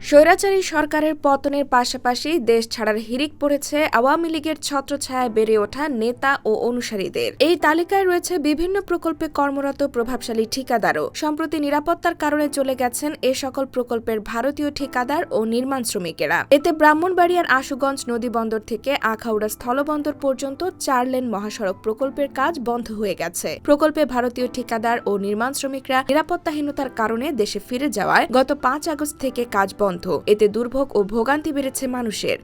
স্বৈরাচারী সরকারের পতনের পাশাপাশি দেশ ছাড়ার হিড়িক পড়েছে আওয়ামী লীগের ছত্রছায়ায় বেড়ে ওঠা নেতা ও অনুসারীদের। এই তালিকায় রয়েছে বিভিন্ন প্রকল্পে কর্মরত প্রভাবশালী ঠিকাদারও। সম্প্রতি নিরাপত্তার কারণে চলে গেছেন এ সকল প্রকল্পের ভারতীয় ঠিকাদার ও নির্মাণ শ্রমিকেরা। এতে ব্রাহ্মণবাড়িয়ার আশুগঞ্জ নদীবন্দর থেকে আখাউড়া স্থলবন্দর পর্যন্ত 4 লেন মহাসড়ক প্রকল্পের কাজ বন্ধ হয়ে গেছে। প্রকল্পে ভারতীয় ঠিকাদার ও নির্মাণ শ্রমিকরা নিরাপত্তাহীনতার কারণে দেশে ফিরে যাওয়ায় গত 5 আগস্ট থেকে কাজ বন্ধ। এতে দুর্ভোগ ও ভোগান্তি বেড়েছে মানুষের।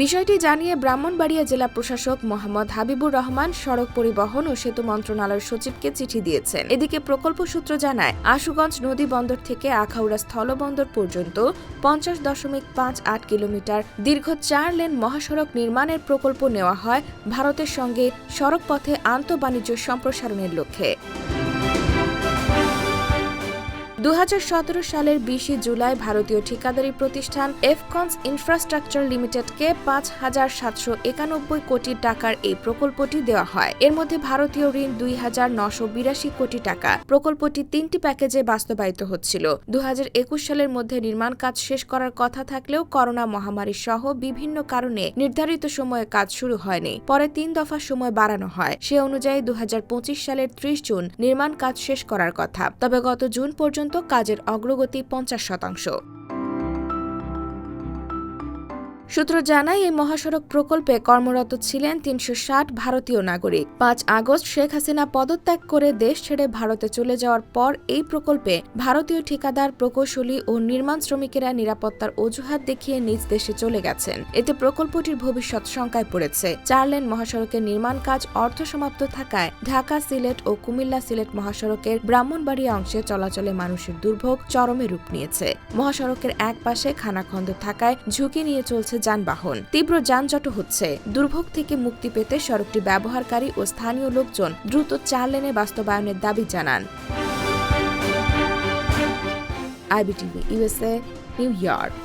বিষয়টি জানিয়ে ব্রাহ্মণবাড়িয়া জেলা প্রশাসক মোহাম্মদ হাবিবুর রহমান সড়ক পরিবহন ও সেতু মন্ত্রণালয়ের সচিবকে চিঠি দিয়েছেন। এদিকে প্রকল্প সূত্র জানায়, আশুগঞ্জ নদী বন্দর থেকে আখাউড়া স্থলবন্দর পর্যন্ত 50.58 কিলোমিটার দীর্ঘ 4 লেন মহাসড়ক নির্মাণের প্রকল্প নেওয়া হয় ভারতের সঙ্গে সড়ক পথে আন্তঃবাণিজ্য সম্প্রসারণের লক্ষ্যে। 2017 সালের 20 জুলাই ভারতীয় ঠিকাদারি প্রতিষ্ঠান এফকনস ইনফ্রাস্ট্রাকচার লিমিটেডকে 5,791 কোটি টাকার এই প্রকল্পটি দেওয়া হয়। এর মধ্যে ভারতীয় ঋণ 2,982 কোটি টাকা। প্রকল্পটি 3টি প্যাকেজে বাস্তবায়িত হচ্ছিল। 2021 সালের মধ্যে নির্মাণ কাজ শেষ করার কথা থাকলেও করোনা মহামারী সহ বিভিন্ন কারণে নির্ধারিত সময়ে কাজ শুরু হয়নি। পরে 3 দফা সময় বাড়ানো হয়। সে অনুযায়ী 2025 সালের 30 জুন নির্মাণ কাজ শেষ করার কথা। তবে গত জুন পর্যন্ত কাজের অগ্রগতি 50%। সূত্র জানায়, এই মহাসড়ক প্রকল্পে কর্মরত ছিলেন 360 ভারতীয় নাগরিক। 5 আগস্ট শেখ হাসিনা পদত্যাগ করে দেশ ছেড়ে ভারতে চলে যাওয়ার পর এই প্রকল্পে ভারতীয় ঠিকাদার, প্রকৌশলী ও নির্মাণ শ্রমিকেরা নিরাপত্তার অজুহাত দেখিয়ে নিজ দেশে চলে গেছেন। এতে প্রকল্পটির ভবিষ্যৎ শঙ্কায় পড়েছে। 4 লেন মহাসড়কের নির্মাণ কাজ অর্ধসমাপ্ত থাকায় ঢাকা, সিলেট ও কুমিল্লা সিলেট মহাসড়কের ব্রাহ্মণবাড়িয়া অংশে চলাচলে মানুষের দুর্ভোগ চরমে রূপ নিয়েছে। মহাসড়কের এক পাশে খানাখন্দ থাকায় ঝুঁকি নিয়ে চলছে যানবাহন। তীব্র যানজট হচ্ছে। দুর্ভোগ থেকে মুক্তি পেতে সড়কটি ব্যবহারকারী ও স্থানীয় লোকজন দ্রুত 4 লেনে বাস্তবায়নের দাবি জানান। IBTV USA, new York.